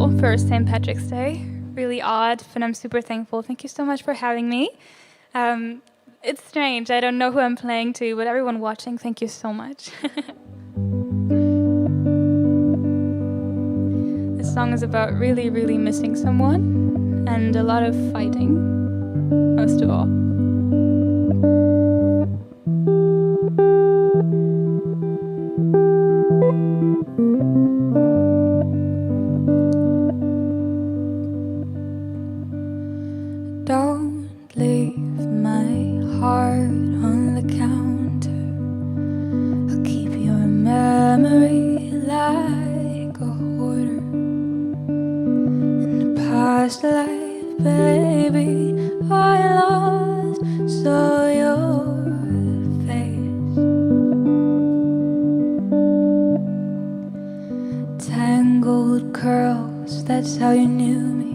unusual for St. Patrick's Day. Really odd, but I'm super thankful. Thank you so much for having me. It's strange. I don't know who I'm playing to, but everyone watching, thank you so much. This song is about really, really missing someone and a lot of fighting, most of all. Don't leave my heart on the counter. I'll keep your memory like a hoarder. In a past life, baby, I lost saw your face. Tangled curls, that's how you knew me.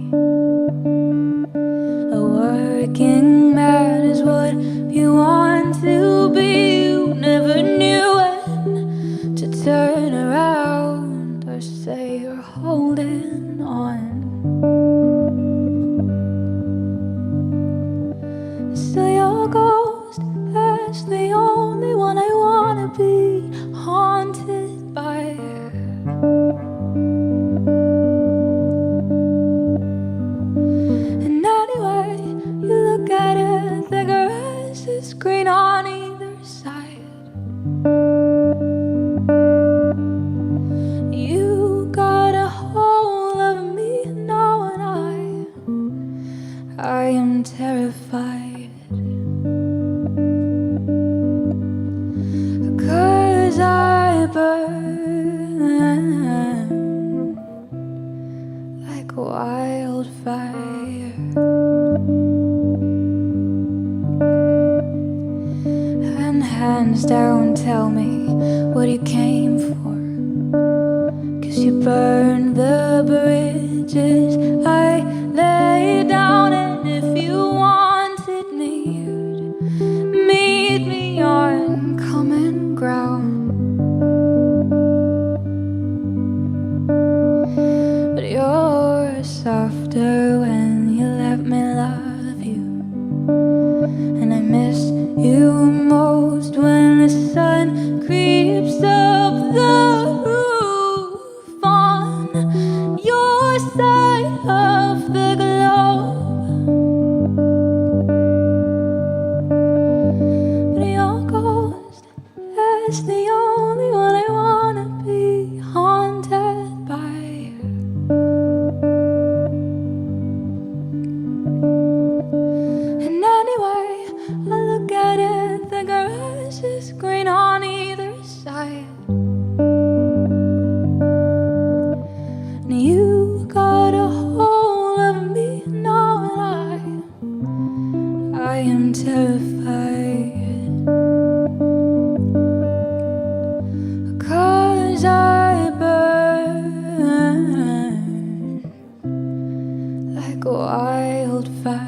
A working man is what you want to be. You never knew when to turn around or say you're holding on. Still your ghost, that's the only one I wanna be haunted by. Green on either side. You got a hold of me now, and I am terrified. 'Cause I burn like wildfire. Hands down, tell me what you came for. 'Cause you burned the bridges I laid down. And if you wanted me, you'd meet me on common ground. But you're softer when you let me love you. And I miss you most when the sun creeps up the roof on your side of the globe. But your ghost is the only one I wanna be haunted by. And anyway, I look at it, the grass is green on either side. And you got a hold of me now, and I am terrified. 'Cause I burn like wildfire.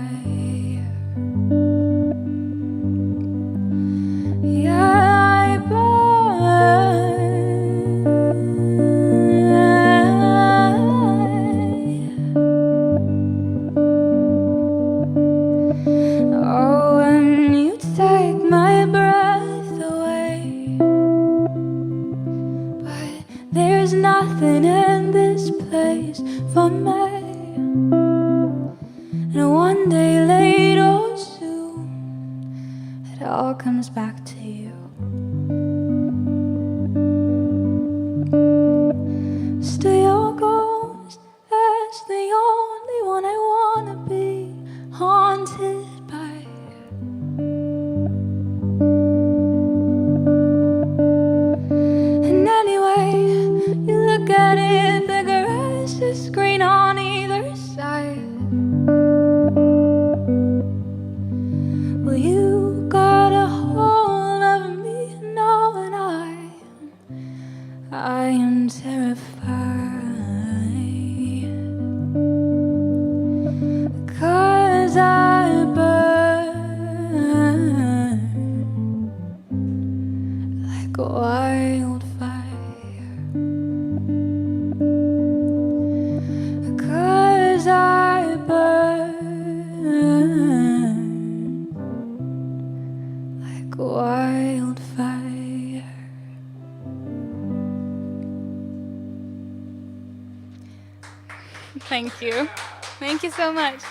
There's nothing in this place for me. And one day late or soon, it all comes back to you. Still your ghost, that's the only one I wanna be haunted by. And anyway, you look at it, the grass is green on either side. Well, you got a hold of me Thank you. Thank you so much.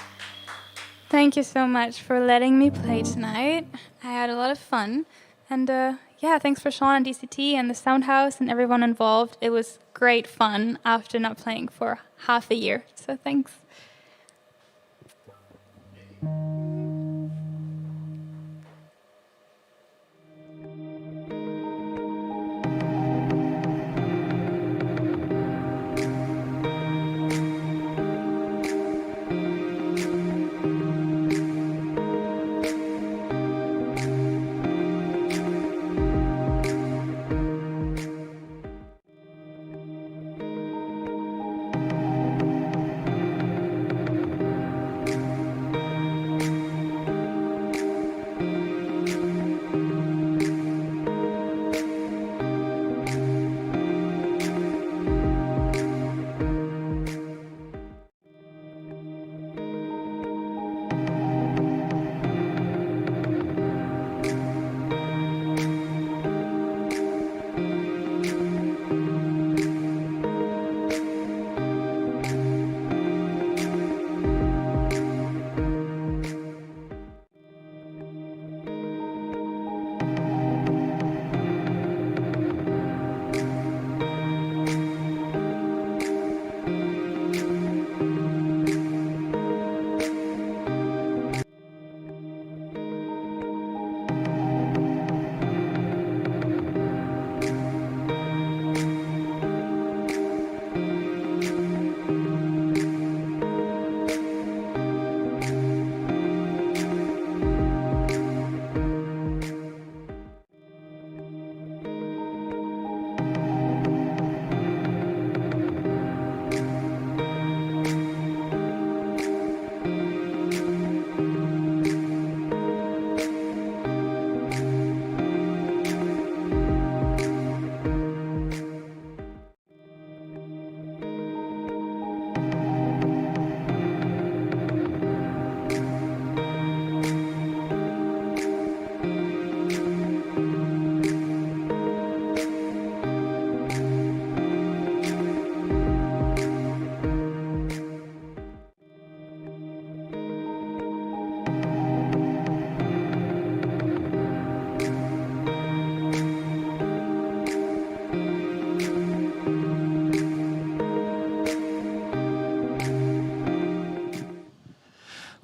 Thank you so much for letting me play tonight. I had a lot of fun. And yeah, thanks for Sean and DCT and the Soundhouse and everyone involved. It was great fun after not playing for half a year. So thanks.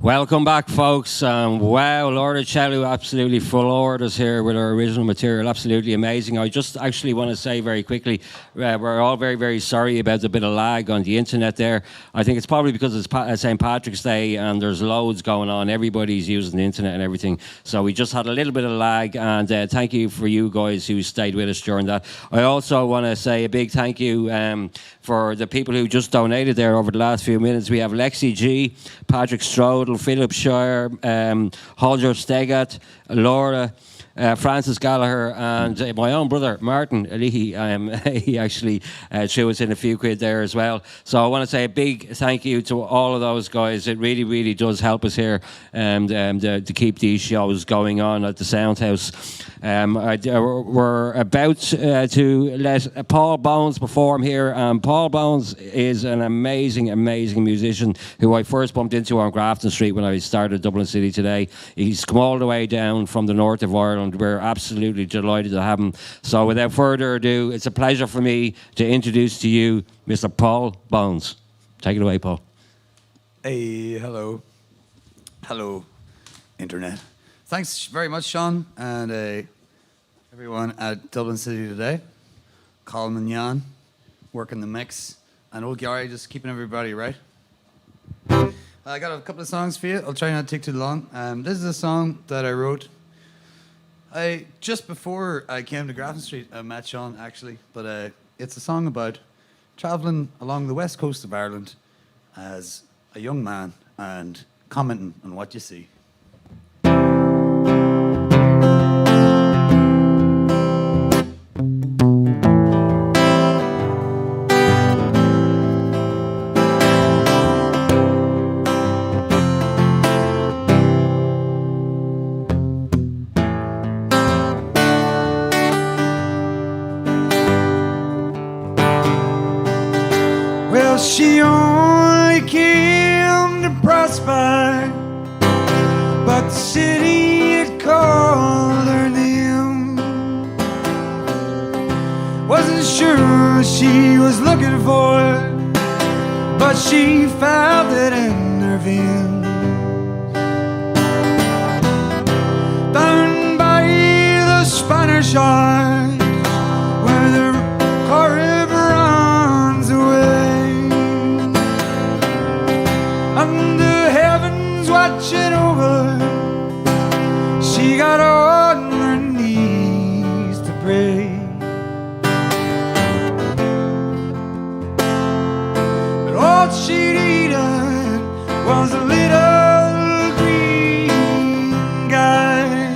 Welcome back, folks. Wow, Laura Ciello, absolutely full orders here with our original material. Absolutely amazing. I just actually want to say very quickly, we're all very, very sorry about the bit of lag on the internet there. I think it's probably because it's St. Patrick's Day and there's loads going on. Everybody's using the internet and everything. So we just had a little bit of lag, and thank you for you guys who stayed with us during that. I also want to say a big thank you for the people who just donated there over the last few minutes. We have Lexi G, Patrick Strodel, Philip Shire, Holger Stegat, Laura, Francis Gallagher, and my own brother Martin Alihi. He actually threw us in a few quid there as well. So I want to say a big thank you to all of those guys. It really, really does help us here to keep these shows going on at the Soundhouse. We're about to let Paul Bones perform here. Paul Bones is an amazing, amazing musician who I first bumped into on Grafton Street when I started Dublin City Today. He's come all the way down from the north of Ireland. We're absolutely delighted to have him. So without further ado, it's a pleasure for me to introduce to you Mr. Paul Bones. Take it away, Paul. Hey, hello. Hello, Internet. Thanks very much, Sean, and everyone at Dublin City Today. Colin and Jan, working the mix, and old Gary just keeping everybody right. I got a couple of songs for you. I'll try not to take too long. This is a song that I wrote just before I came to Grafton Street. I met Sean, actually, but it's a song about travelling along the west coast of Ireland as a young man and commenting on what you see. Well, she only came to prosper, but the city had called her name. Wasn't sure what she was looking for, but she felt it in her veins. Down by the Spanish Arms, where the Caribbean runs away, and the heavens watching over, she got on her knees to pray. But all she'd eaten was a little green guy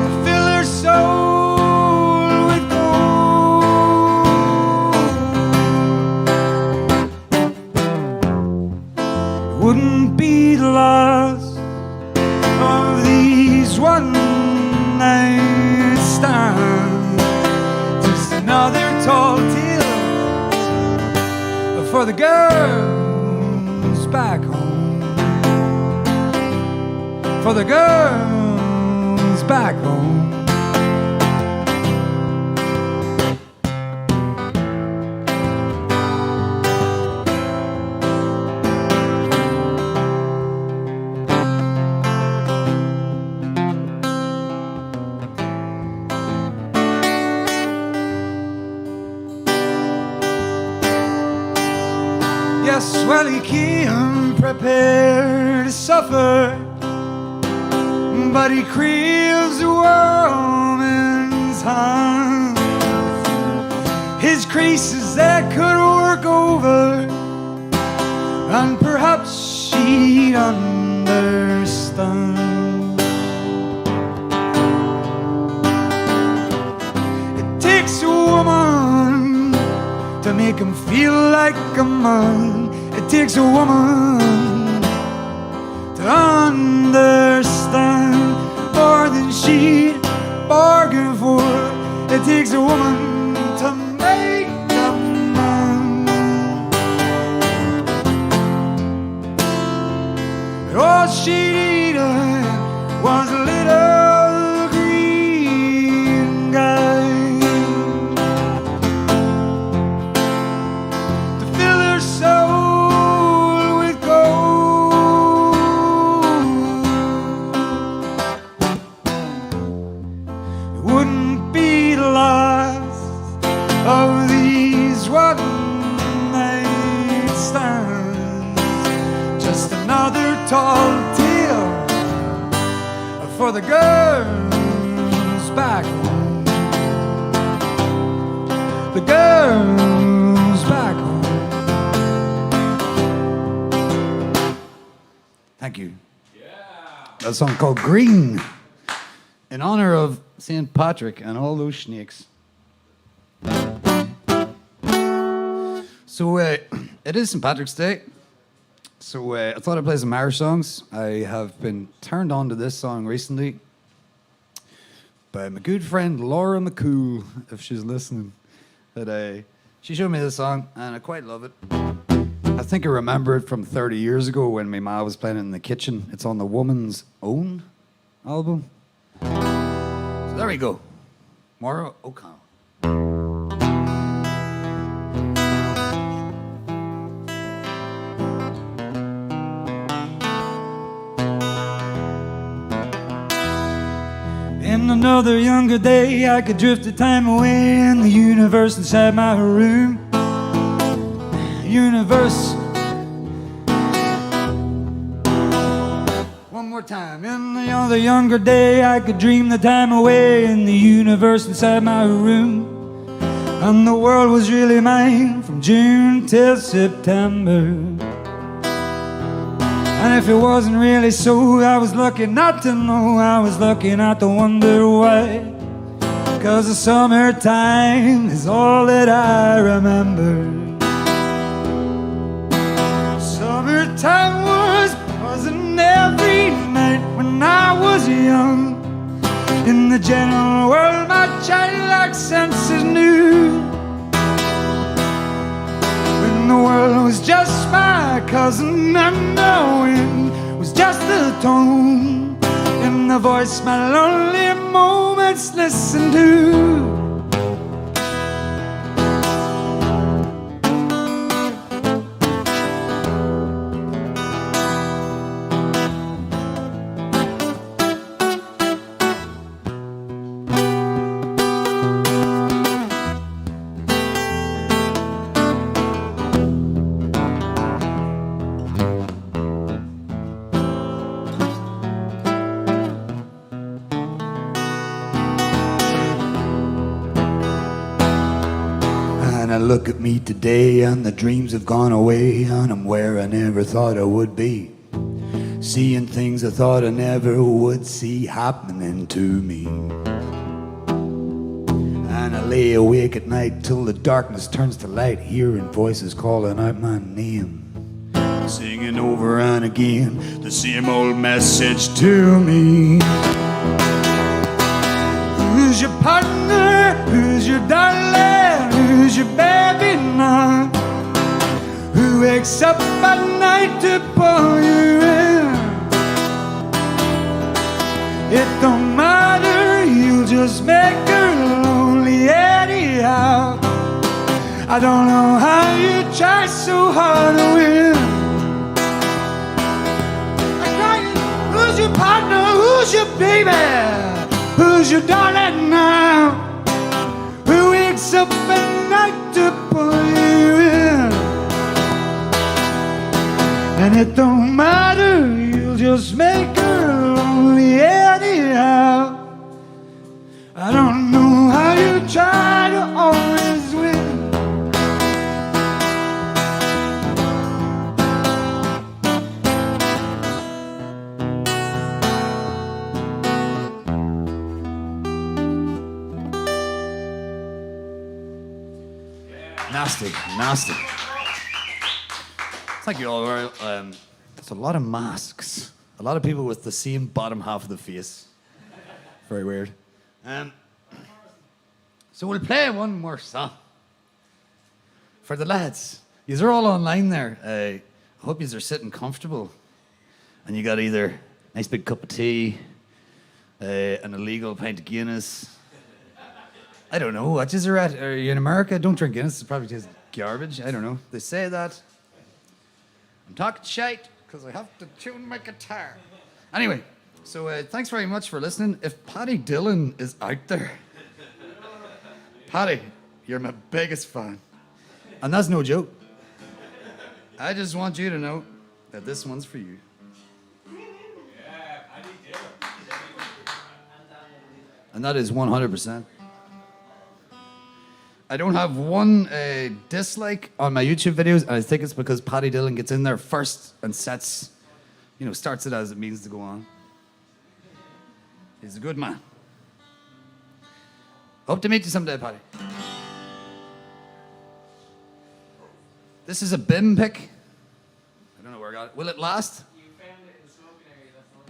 to fill her soul with gold. It wouldn't be the last of these one night stands, just another tall tale for the girls back home, for the girls back home. Yes, well, he came prepared to suffer, but he craves a woman's hands. His creases that could work over, and perhaps she'd understand. It takes a woman to make him feel like a man. It takes a woman to understand more than she'd bargained for. It takes a woman to make a man. But all she'd eaten was a little green guy to fill her soul with gold. It wouldn't be the last of these one night stands, just another tall tale for the girls back home, the girls back home. Thank you. Yeah. A song called Green, in honor of St. Patrick and all those snakes. So it is St. Patrick's Day. So I thought I'd play some Irish songs. I have been turned on to this song recently by my good friend Laura McCool, if she's listening. But she showed me this song, and I quite love it. I think I remember it from 30 years ago when my ma was playing it in the kitchen. It's on the Woman's Own album. So there we go. Maura O'Connell. In another younger day, I could drift the time away in the universe inside my room. Universe. One more time. In another younger day, I could dream the time away in the universe inside my room. And the world was really mine from June till September. And if it wasn't really so, I was lucky not to know. I was lucky not to wonder why. 'Cause the summertime is all that I remember. Summertime was buzzing every night when I was young. In the general world, my childlike senses knew cousin, and the wind was just the tone in the voice my lonely moments listen to. And I look at me today, and the dreams have gone away, and I'm where I never thought I would be. Seeing things I thought I never would see happening to me. And I lay awake at night till the darkness turns to light, hearing voices calling out my name, singing over and again the same old message to me. Who's your partner? Who's your darling? Who's your baby now? Who wakes up at night to pull you in? It don't matter, you'll just make her lonely anyhow. I don't know how you try so hard to win. I'm crying, who's your partner? Who's your baby? Who's your darling now? Who wakes up at night to pull you in? And it don't matter, you'll just make her lonely anyhow. I don't know how you try to always win. Nasty, nasty. Thank you all. There's a lot of masks. A lot of people with the same bottom half of the face. Very weird. So we'll play one more song. For the lads. Yous are all online there. I hope yous are sitting comfortable. And you got either a nice big cup of tea, an illegal pint of Guinness. I don't know. What is there at? Are you in America? Don't drink Guinness. It probably tastes garbage. I don't know. They say that. I'm talking shite because I have to tune my guitar. Anyway, so thanks very much for listening. If Paddy Dillon is out there, Paddy, you're my biggest fan. And that's no joke. I just want you to know that this one's for you. And that is 100%. I don't have one dislike on my YouTube videos, and I think it's because Paddy Dillon gets in there first and starts it as it means to go on. He's a good man. Hope to meet you someday, Paddy. This is a BIM pick. I don't know where I got it. Will it last? You found it in the smoking area, that's all.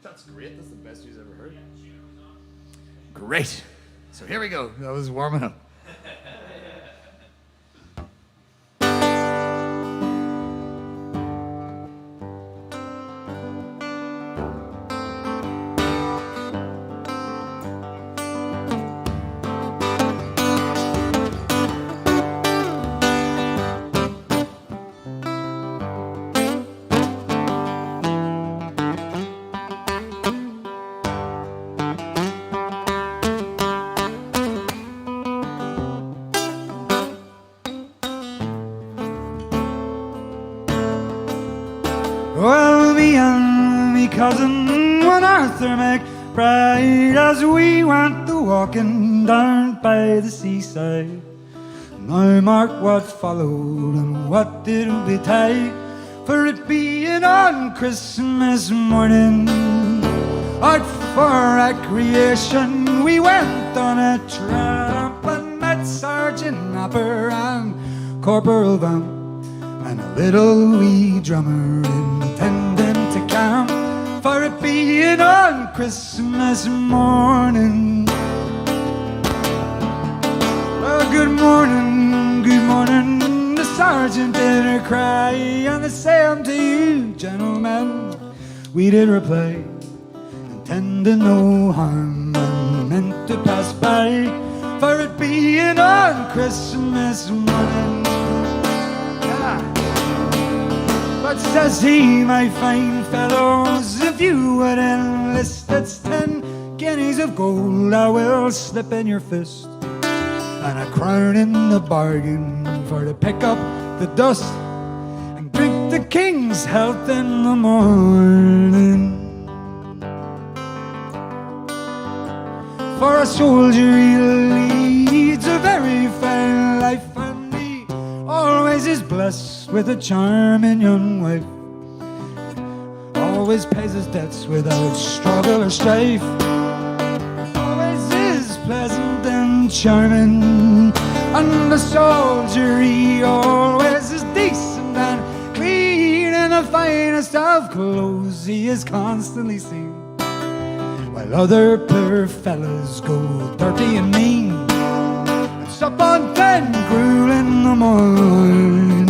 That's great. That's the best news I've ever heard. Great. So here we go. That was warming up. Well, me and me cousin, one Arthur McBride, as we went the walking down by the seaside. Now mark what followed and what did betide. for it being on Christmas morning. Out for recreation we went on a tramp and met Sergeant Napper and Corporal Van and a little wee drummer intending to camp, for it being on Christmas morning. Well, good morning, the sergeant did her cry, and the same to you, gentlemen, we did reply, intending no harm and meant to pass by, for it being on Christmas morning. But says he, my fine fellows, if you would enlist, it's 10 guineas of gold I will slip in your fist, and a crown in the bargain for to pick up the dust and drink the king's health in the morning. For a soldier he leads a very fine life, and he always is blessed with a charming young wife. Always pays his debts without struggle or strife. Always is pleasant and charming, and the soldier he always is decent and clean, in the finest of clothes he is constantly seen, while other poor fellas go dirty and mean and sup on 10 gruel in the morning.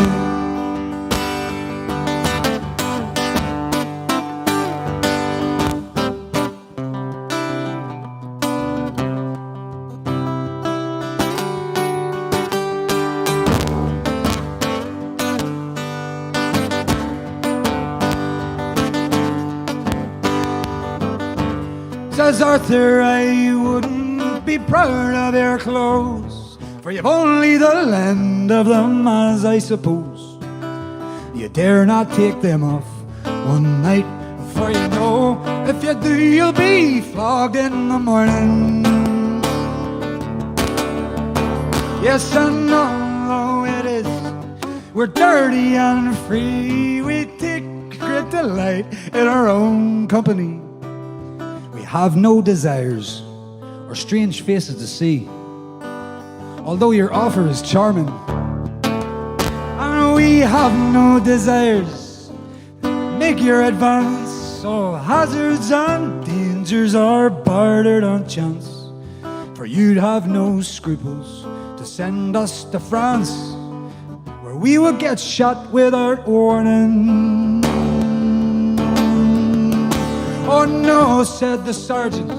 Says Arthur, I wouldn't be proud of your clothes, for you've only the land of them, as I suppose. You dare not take them off one night, for you know if you do you'll be flogged in the morning. Yes, and although it is we're dirty and free, we take great delight in our own company. Have no desires or strange faces to see, although your offer is charming. And we have no desires, make your advance. All hazards and dangers are bartered on chance, for you'd have no scruples to send us to France, where we will get shot without warning. Oh no, said the sergeant,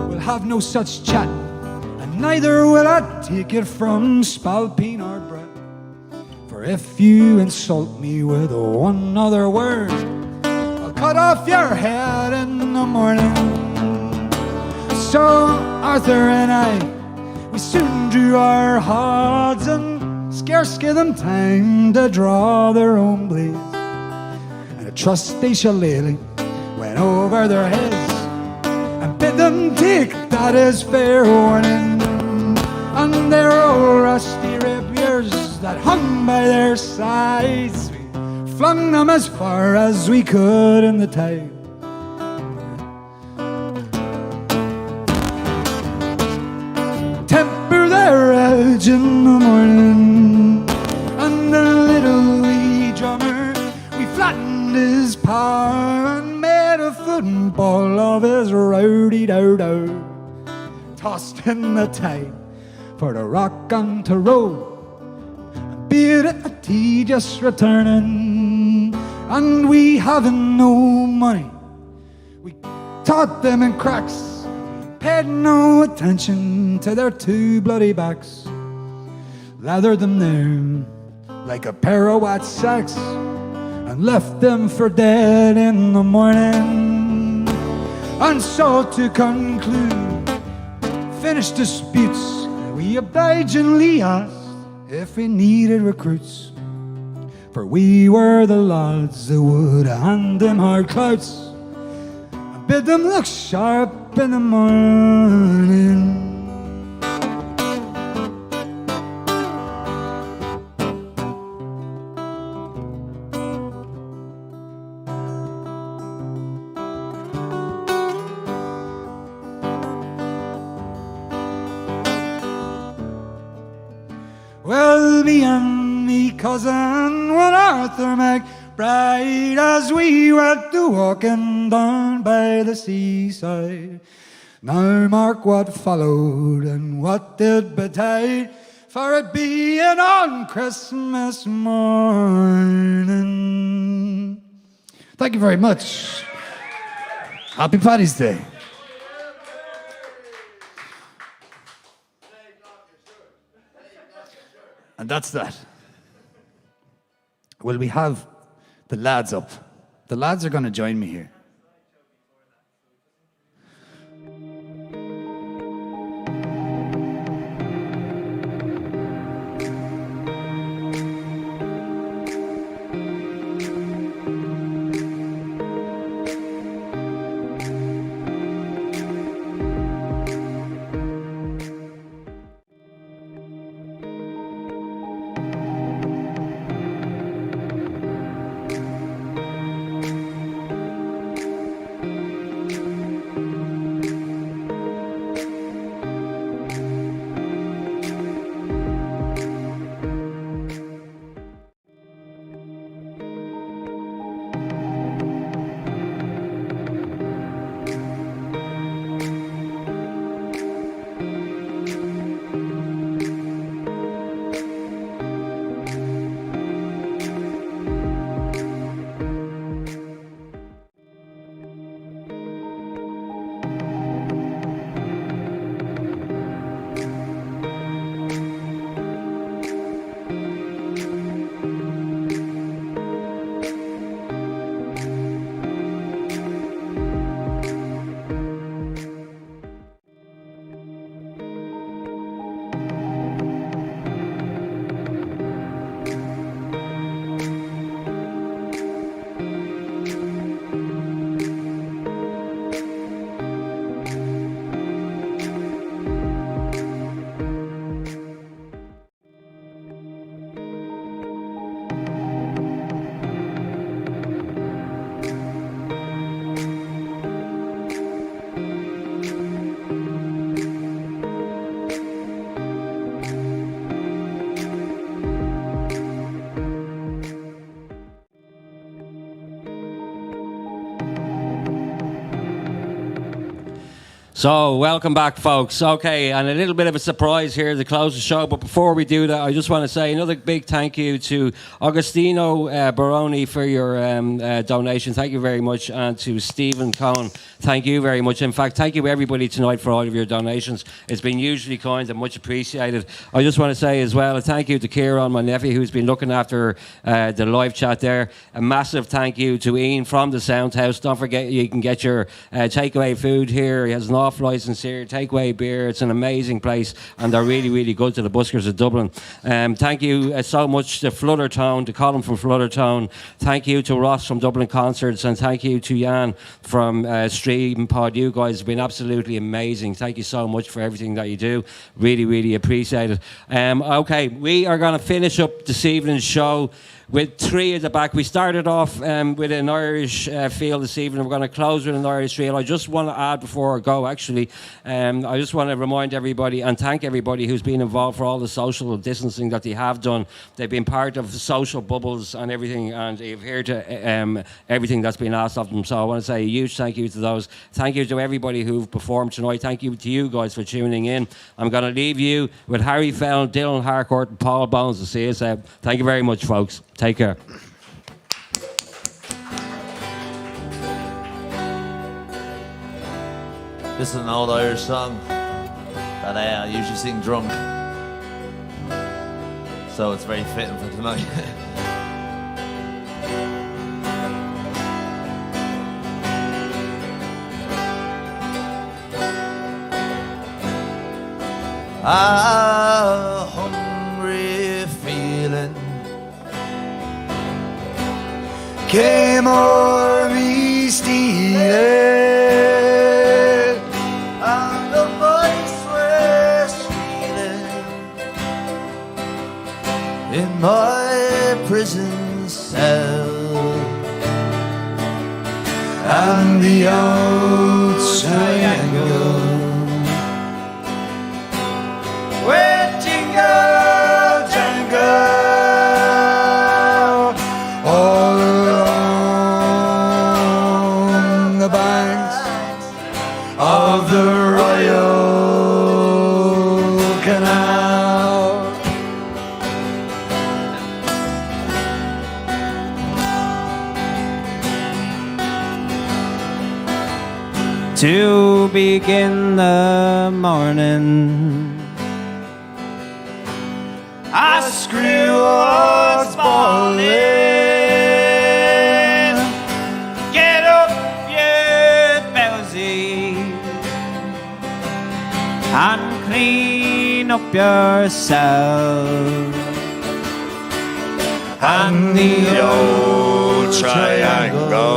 we'll have no such chat, and neither will I take it from Spalpeen or Brett, for if you insult me with one other word, I'll cut off your head in the morning. So Arthur and I, we soon drew our hards, and scarce give them time to draw their own blades, and a trusty shillelagh went over their heads and bid them take that as fair warning. And their old rusty rapiers that hung by their sides, we flung them as far as we could in the tide. Temper their edge in the morning, and the little wee drummer, we flattened his power and made a football of his rowdy-dow-dow. Tossed in the tide for to rock and to roll, and beat at the tea just returning. And we having no money, we taught them in cracks, paid no attention to their two bloody backs, lathered them there like a pair of white sacks, and left them for dead in the morning. And so to conclude, finished disputes, we obligingly asked if we needed recruits, for we were the lads that would hand them hard clouts and bid them look sharp in the morning. me and me cousin, one Arthur McBride, as we went to walking down by the seaside. Now mark what followed and what did betide, for it being on Christmas morning. Thank you very much. Happy Paddy's Day. And that's that. Will we have the lads up? The lads are going to join me here. So, welcome back, folks. Okay, and a little bit of a surprise here to close the show. But before we do that, I just want to say another big thank you to Agostino Baroni for your donation. Thank you very much. And to Stephen Cohn, thank you very much. In fact, thank you everybody tonight for all of your donations. It's been hugely kind and much appreciated. I just want to say as well a thank you to Kieran, my nephew, who's been looking after the live chat there. A massive thank you to Ian from the Sound House. Don't forget you can get your takeaway food here. He has an off-licence here, takeaway beer. It's an amazing place, and they're really, really good to the buskers of Dublin. Thank you so much to Fluttertone, to Colin from Fluttertone. Thank you to Ross from Dublin Concerts, and thank you to Jan from Stream Pod. You guys have been absolutely amazing. Thank you so much for everything that you do. Really, really appreciate it. Okay, we are going to finish up this evening's show with three at the back. We started off with an Irish feel this evening. We're going to close with an Irish feel. I just want to add before I go, actually, I just want to remind everybody and thank everybody who's been involved for all the social distancing that they have done. They've been part of the social bubbles and everything, and they've adhered to everything that's been asked of them. So I want to say a huge thank you to those. Thank you to everybody who've performed tonight. Thank you to you guys for tuning in. I'm going to leave you with Harry Fell, Dylan Harcourt, and Paul Bones to see us out. Thank you very much, folks. Take care. This is an old Irish song that I usually sing drunk, so it's very fitting for tonight. A hungry feeling came o'er me stealing, and the mice were squealing in my prison cell, and the old triangle went jingle jangle. to begin the morning. A screw was falling. Get up, you bowsy, and clean up yourself. And the old triangle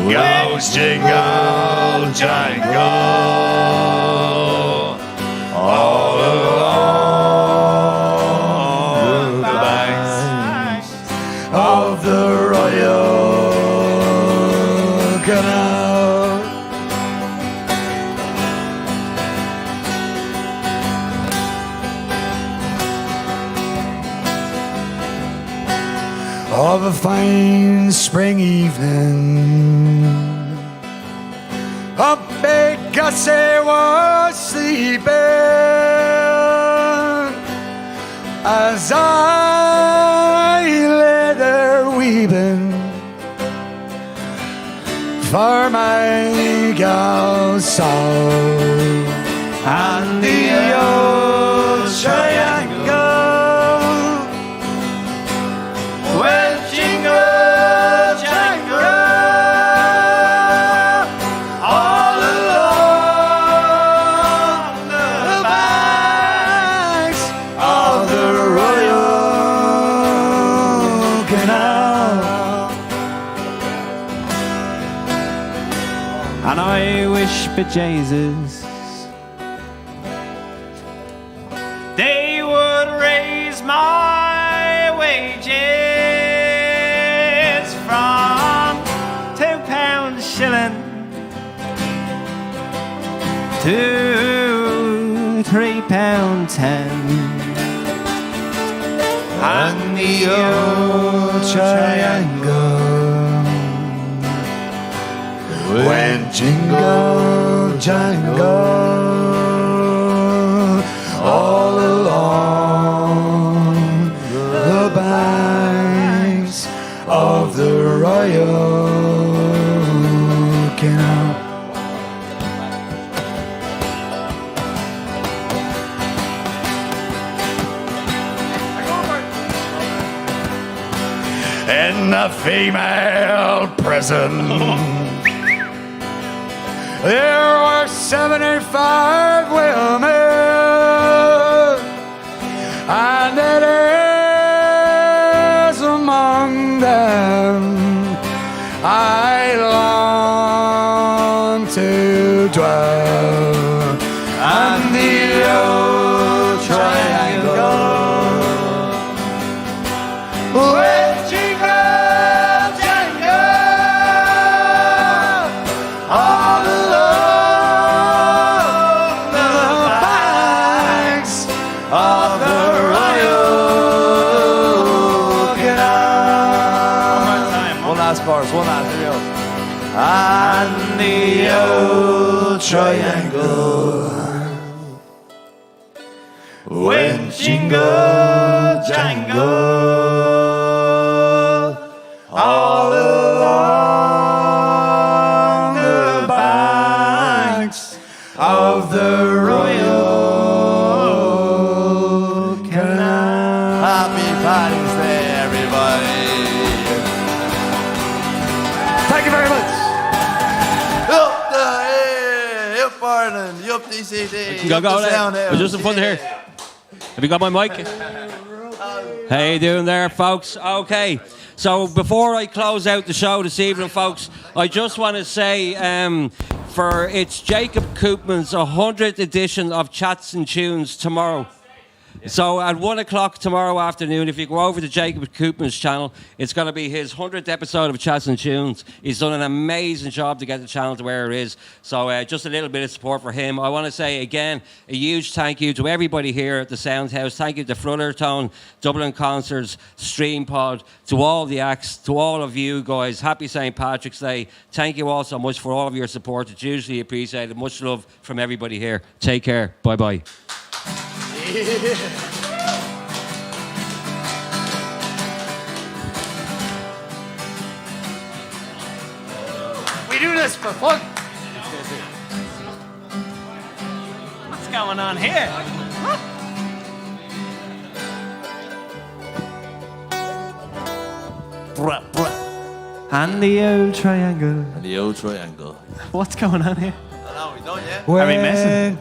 goes jingle, jangle all along the banks of the Royal Canal. Of a fine spring evening, a big Gussie was sleeping as I lay there weeping for my gal's soul. And the old triangle well, jingle, jangle all along the banks of the Royal Canal. And I wish, bejesus, they would raise my wages from £2 shilling to £3.10. And the old triangle went jingle, jangle all along the banks of the Royal Canal. In the female prison, there were 75 women, and it is among them I long to dwell. And the old triangle with jingle, jangle all along the banks of the Royal Canal. One more time. One last chorus. One last. Here we go. And the old triangle went jingle, jangle all along the banks of the Royal Canal. Happy Paddys Day, everybody. Thank you very much. Up the up Ireland, up DCT. Go, up go, the sound We're just in front here. Have you got my mic? How you doing there, folks? Okay. So before I close out the show this evening, folks, I just want to say for it's Jacob Koopman's 100th edition of Chats and Tunes tomorrow. So at 1 o'clock tomorrow afternoon, if you go over to Jacob Koopman's channel, it's going to be his 100th episode of Chats and Tunes. He's done an amazing job to get the channel to where it is. So just a little bit of support for him. I want to say again, a huge thank you to everybody here at the Sound House. Thank you to Fluttertone, Dublin Concerts, StreamPod, to all the acts, to all of you guys. Happy St. Patrick's Day. Thank you all so much for all of your support. It's hugely appreciated. Much love from everybody here. Take care. Bye-bye. do this for fun. What's going on here? Brah, brah. And the old triangle. And the old triangle. What's going on here? I know, we done yet? Are we messing?